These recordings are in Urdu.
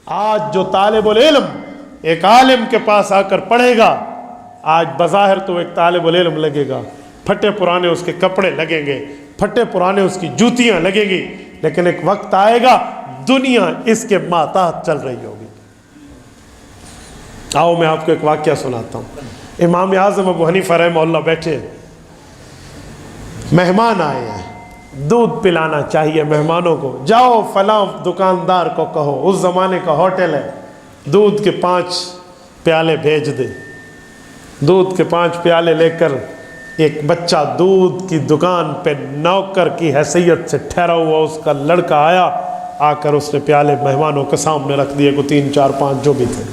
آج جو طالب العلم ایک عالم کے پاس آ کر پڑھے گا، آج بظاہر تو ایک طالب العلم لگے گا، پھٹے پرانے اس کے کپڑے لگیں گے، پھٹے پرانے اس کی جوتیاں لگیں گی، لیکن ایک وقت آئے گا دنیا اس کے ماتحت چل رہی ہوگی۔ آؤ میں آپ کو ایک واقعہ سناتا ہوں۔ امام اعظم ابو حنیفہ رحمہ اللہ بیٹھے، مہمان آئے ہیں، دودھ پلانا چاہیے مہمانوں کو، جاؤ فلاں دکاندار کو کہو، اس زمانے کا ہوٹل ہے، دودھ کے 5 پیالے بھیج دے۔ دودھ کے 5 پیالے لے کر ایک بچہ دودھ کی دکان پہ نوکر کی حیثیت سے ٹھہرا ہوا اس کا لڑکا آیا، آ کر اس نے پیالے مہمانوں کے سامنے رکھ دیے، کو 3 4 5 جو بھی تھے۔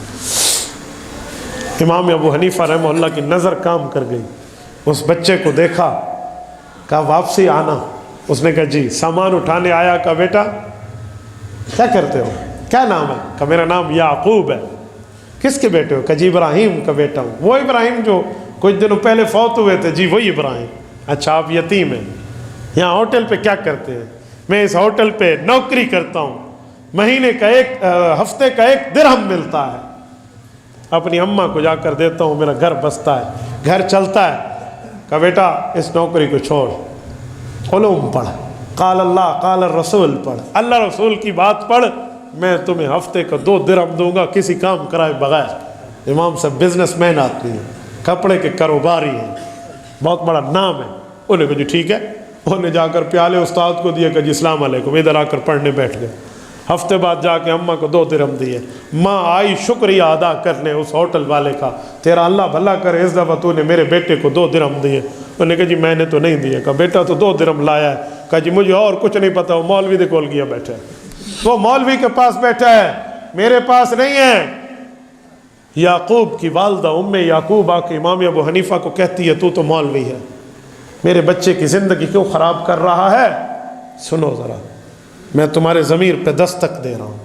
امام ابو حنیفہ رحمہ اللہ کی نظر کام کر گئی، اس بچے کو دیکھا، کہا واپسی آنا۔ اس نے کہا جی۔ سامان اٹھانے آیا، کہا بیٹا کیا کرتے ہو، کیا نام ہے؟ کہا میرا نام یعقوب ہے۔ کس کے بیٹے ہو؟ کہا جی ابراہیم کا بیٹا ہوں۔ وہ ابراہیم جو کچھ دنوں پہلے فوت ہوئے تھے؟ جی وہی ابراہیم۔ اچھا آپ یتیم ہیں، یہاں ہوٹل پہ کیا کرتے ہیں؟ میں اس ہوٹل پہ نوکری کرتا ہوں، مہینے کا ہفتے کا 1 درہم ملتا ہے، اپنی اماں کو جا کر دیتا ہوں، میرا گھر بستا ہے، گھر چلتا ہے۔ کہا بیٹا اس نوکری کو چھوڑ، علوم پڑھ، قال اللہ قال الرسول پڑھ، اللہ رسول کی بات پڑھ، میں تمہیں ہفتے کا 2 درہم دوں گا کسی کام کرائے بغیر۔ امام صاحب بزنس مین آدمی ہیں، کپڑے کے کاروباری ہیں، بہت بڑا نام ہے۔ انہوں نے کہا جی ٹھیک ہے۔ انہوں نے جا کر پیالے استاد کو دیے، کہ جی السلام علیکم، ادھر آ کر پڑھنے بیٹھ گئے۔ ہفتے بعد جا کے اماں کو 2 درہم دیے۔ ماں آئی شکریہ ادا کرنے اس ہوٹل والے کا، تیرا اللہ بھلا کرے، اس دفعہ تو نے میرے بیٹے کو 2 درہم دیے۔ انہوں نے کہا جی میں نے تو نہیں دیے۔ کہا بیٹا تو 2 درہم لایا ہے۔ کہا جی مجھے اور کچھ نہیں پتا، وہ مولوی دے کول گیا بیٹھا ہے، وہ مولوی کے پاس بیٹھا ہے، میرے پاس نہیں ہے۔ یعقوب کی والدہ ام یعقوب آ کے امام ابو حنیفہ کو کہتی ہے تو مولوی ہے، میرے بچے کی زندگی کیوں خراب کر رہا ہے؟ سنو ذرا، میں تمہارے ضمیر پہ دستک دے رہا ہوں،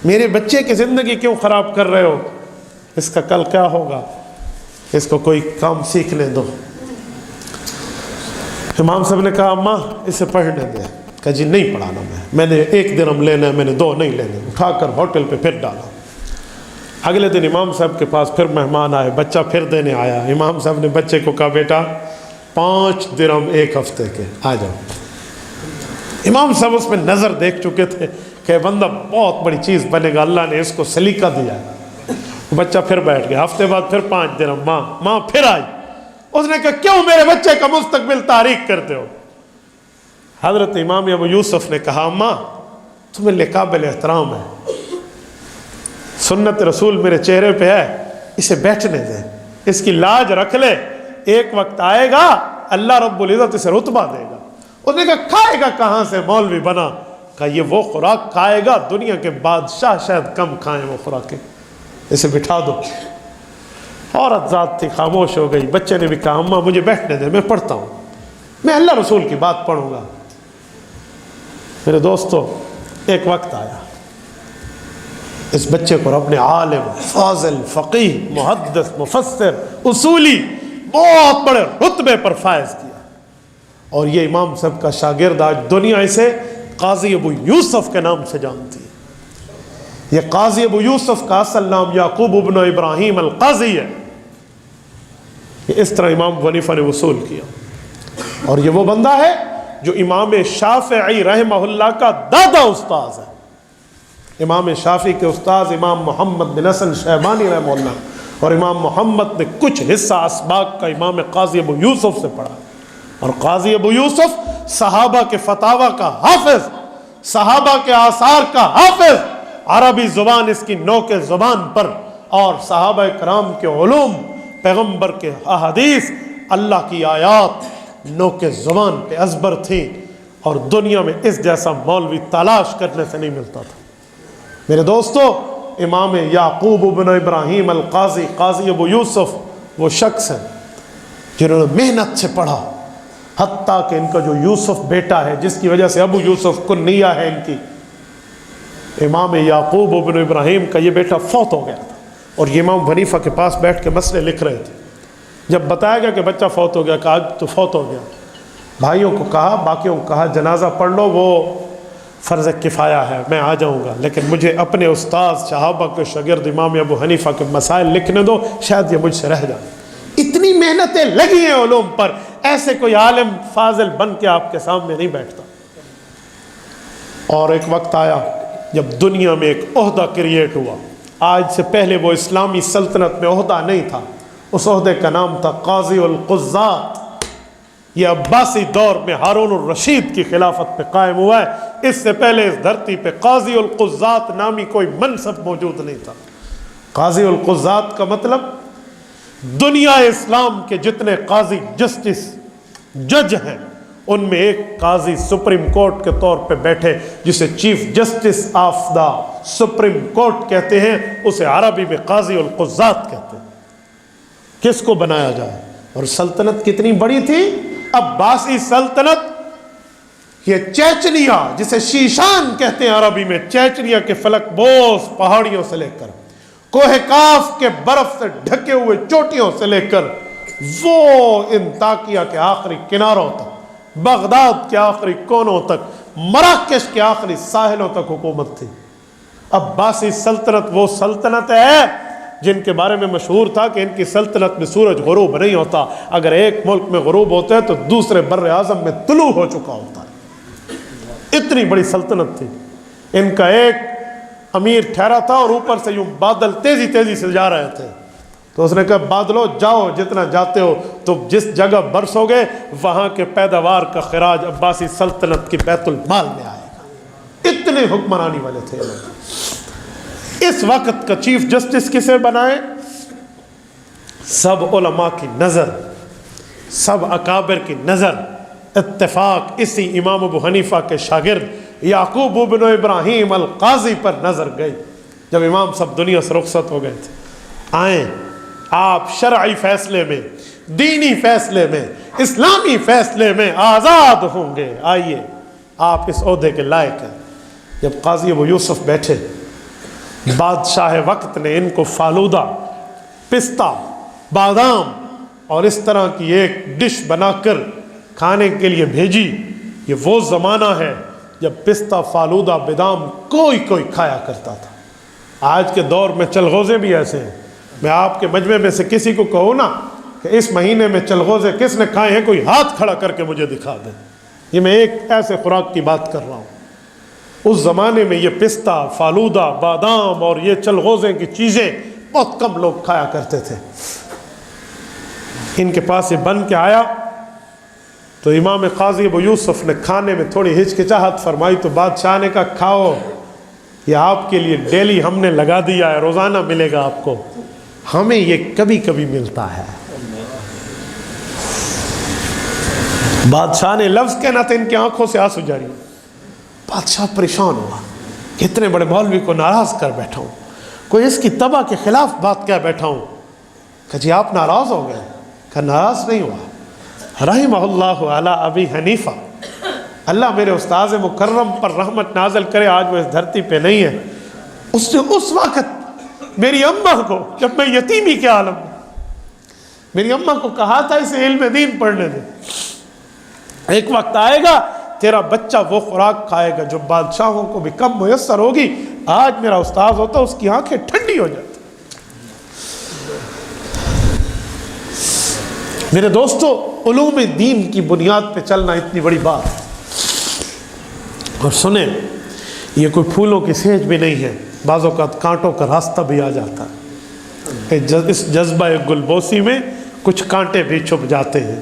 میرے بچے کی زندگی کیوں خراب کر رہے ہو؟ اس کا کل کیا ہوگا؟ اس کو کوئی کام سیکھنے دو۔ امام صاحب نے کہا اماں اسے پڑھنے دے۔ کہا جی نہیں پڑھانا، میں نے 1 درہم لینا ہے، میں نے 2 نہیں لینے۔ اٹھا کر ہوٹل پہ پھر ڈالا۔ اگلے دن امام صاحب کے پاس پھر مہمان آئے، بچہ پھر دینے آیا۔ امام صاحب نے بچے کو کہا بیٹا 5 درہم 1 ہفتے کے، آ جاؤ۔ امام صاحب اس میں نظر دیکھ چکے تھے کہ بندہ بہت بڑی چیز بنے گا، اللہ نے اس کو سلیقہ دیا ہے۔ بچہ پھر بیٹھ گیا۔ ہفتے بعد پھر 5 درہم۔ ماں پھر آئی، اس نے کہا کیوں میرے بچے کا مستقبل تاریک کرتے ہو؟ حضرت امام ابو یوسف نے کہا اماں تمہیں لے قابل احترام ہے، سنت رسول میرے چہرے پہ ہے، اسے بیٹھنے دیں، اس کی لاج رکھ لے، ایک وقت آئے گا اللہ رب العزت اسے رتبہ دے گا۔ اس نے کہا کھائے گا کہاں سے مولوی بنا؟ کہا یہ وہ خوراک کھائے گا دنیا کے بادشاہ شاید کم کھائیں وہ خوراکیں، اسے بٹھا دو۔ عورت ذات تھی، خاموش ہو گئی۔ بچے نے بھی کہا اماں مجھے بیٹھنے دیں، میں پڑھتا ہوں، میں اللہ رسول کی بات پڑھوں گا۔ میرے دوستو ایک وقت آیا، اس بچے کو رب نے عالم، فاضل، فقیہ، محدث، مفسر، اصولی بہت بڑے رتبے پر فائز کیا، اور یہ امام صاحب کا شاگرد آج دنیا اسے قاضی ابو یوسف کے نام سے جانتی ہے۔ یہ قاضی ابو یوسف کا اصل نام یعقوب ابن ابراہیم القاضی ہے۔ یہ اس طرح امام ابو حنیفہ نے وصول کیا، اور یہ وہ بندہ ہے جو امام شافعی رحمہ اللہ کا دادا استاذ ہے۔ امام شافعی کے استاذ امام محمد بن حسن شیبانی رحمہ اللہ، اور امام محمد نے کچھ حصہ اسباق کا امام قاضی ابو یوسف سے پڑھا، اور قاضی ابو یوسف صحابہ کے فتاوی کا حافظ، صحابہ کے آثار کا حافظ، عربی زبان اس کی نو کے زبان پر، اور صحابہ کرام کے علوم، پیغمبر کے احادیث، اللہ کی آیات نو کے زبان پہ ازبر تھی، اور دنیا میں اس جیسا مولوی تلاش کرنے سے نہیں ملتا تھا۔ میرے دوستو امام یعقوب ابن ابراہیم القاضی، قاضی ابو یوسف وہ شخص ہیں جنہوں نے محنت سے پڑھا، حتیٰ کہ ان کا جو یوسف بیٹا ہے جس کی وجہ سے ابو یوسف کنیہ ہے ان کی، امام یعقوب ابن ابراہیم کا یہ بیٹا فوت ہو گیا تھا، اور یہ امام حنیفہ کے پاس بیٹھ کے مسئلے لکھ رہے تھے۔ جب بتایا گیا کہ بچہ فوت ہو گیا، کہا تو فوت ہو گیا، بھائیوں کو کہا، باقیوں کو کہا جنازہ پڑھ لو، وہ فرض کفایہ ہے، میں آ جاؤں گا، لیکن مجھے اپنے استاد صحابہ کے شاگرد امام ابو حنیفہ کے مسائل لکھنے دو، شاید یہ مجھ سے رہ جائے۔ اتنی محنتیں لگی ہیں علوم پر، ایسے کوئی عالم فاضل بن کے آپ کے سامنے نہیں بیٹھتا۔ اور ایک وقت آیا جب دنیا میں ایک عہدہ کریٹ ہوا، آج سے پہلے وہ اسلامی سلطنت میں عہدہ نہیں تھا، اس عہدے کا نام تھا قاضی القضات۔ یہ عباسی دور میں ہارون الرشید کی خلافت پہ قائم ہوا ہے، اس سے پہلے اس دھرتی پہ قاضی القضات نامی کوئی منصب موجود نہیں تھا۔ قاضی القضات کا مطلب دنیا اسلام کے جتنے قاضی جسٹس جج ہیں ان میں ایک قاضی سپریم کورٹ کے طور پہ بیٹھے، جسے chief justice of the supreme court کہتے ہیں، اسے عربی میں قاضی القضات کہتے ہیں۔ کس کو بنایا جائے؟ اور سلطنت کتنی بڑی تھی، عباسی سلطنت، یہ چیچنیا جسے شیشان کہتے ہیں عربی میں، چیچنیا کے فلک بوس پہاڑیوں سے لے کر کوہ کاف کے برف سے ڈھکے ہوئے چوٹیوں سے لے کر وہ انطاکیہ کے آخری کناروں تک، بغداد کے آخری کونوں تک، مراکش کے آخری ساحلوں تک حکومت تھی۔ عباسی سلطنت وہ سلطنت ہے جن کے بارے میں مشہور تھا کہ ان کی سلطنت میں سورج غروب نہیں ہوتا، اگر ایک ملک میں غروب ہوتا ہے تو دوسرے بر اعظم میں طلوع ہو چکا ہوتا ہے۔ اتنی بڑی سلطنت تھی۔ ان کا ایک امیر ٹھہرا تھا اور اوپر سے یوں بادل تیزی تیزی سے جا رہے تھے، تو اس نے کہا بادلو جاؤ، جتنا جاتے ہو تو جس جگہ برسو گے وہاں کے پیداوار کا خراج عباسی سلطنت کی بیت المال میں آئے گا۔ اتنے حکمرانی والے تھے لوگ۔ اس وقت کا چیف جسٹس کسے بنائے؟ سب علماء کی نظر، سب اکابر کی نظر، اتفاق اسی امام ابو حنیفہ کے شاگرد یعقوب بن ابراہیم القاضی پر نظر گئی۔ جب امام سب دنیا سے رخصت ہو گئے تھے، آئیں آپ شرعی فیصلے میں، دینی فیصلے میں، اسلامی فیصلے میں آزاد ہوں گے، آئیے آپ اس عہدے کے لائق ہیں۔ جب قاضی ابو یوسف بیٹھے، بادشاہ وقت نے ان کو فالودہ، پستہ، بادام اور اس طرح کی ایک ڈش بنا کر کھانے کے لیے بھیجی۔ یہ وہ زمانہ ہے جب پستہ، فالودہ، بادام کوئی کھایا کرتا تھا۔ آج کے دور میں چلغوزے بھی ایسے ہیں۔ میں آپ کے مجمع میں سے کسی کو کہوں نا کہ اس مہینے میں چلغوزے کس نے کھائے ہیں، کوئی ہاتھ کھڑا کر کے مجھے دکھا دیں۔ یہ میں ایک ایسے خوراک کی بات کر رہا ہوں۔ اس زمانے میں یہ پستہ، فالودہ، بادام اور یہ چلغوزے کی چیزیں بہت کم لوگ کھایا کرتے تھے۔ ان کے پاس یہ بن کے آیا تو امام قاضی ابو یوسف نے کھانے میں تھوڑی ہچکچاہٹ فرمائی تو بادشاہ نے کہا کھاؤ، یہ آپ کے لیے ڈیلی ہم نے لگا دیا ہے، روزانہ ملے گا آپ کو، ہمیں یہ کبھی کبھی ملتا ہے۔ بادشاہ نے لفظ کہنا تھا، ان کی آنکھوں سے آنسو جاری۔ بادشاہ پریشان ہوا، اتنے بڑے مولوی کو ناراض کر بیٹھا ہوں، کوئی اس کی تباہ کے خلاف بات کہہ بیٹھا ہوں۔ کہ جی آپ ناراض ہو گئے؟ کہ ناراض نہیں ہوا۔ رحمہ اللہ علی ابی حنیفہ، اللہ میرے استاذ مکرم پر رحمت نازل کرے، آج وہ اس دھرتی پہ نہیں ہے۔ اس نے اس وقت میری اماں کو، جب میں یتیمی کے عالم میں، میری اماں کو کہا تھا اسے علم دین پڑھنے دے، ایک وقت آئے گا تیرا بچہ وہ خوراک کھائے گا جو بادشاہوں کو بھی کم میسر ہوگی۔ آج میرا استاذ ہوتا اس کی آنکھیں ٹھنڈی ہو جاتی۔ میرے دوستو، علوم دین کی بنیاد پہ چلنا اتنی بڑی بات ہے۔ اور سنیں، یہ کوئی پھولوں کی سیج بھی نہیں ہے، بعض اوقات کانٹوں کا راستہ بھی آ جاتا ہے۔ اس جذبہ گلبوسی میں کچھ کانٹے بھی چھپ جاتے ہیں۔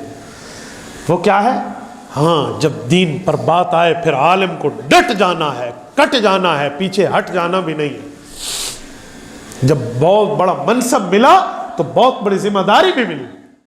وہ کیا ہے؟ ہاں، جب دین پر بات آئے پھر عالم کو ڈٹ جانا ہے، کٹ جانا ہے، پیچھے ہٹ جانا بھی نہیں ہے۔ جب بہت بڑا منصب ملا تو بہت بڑی ذمہ داری بھی ملی۔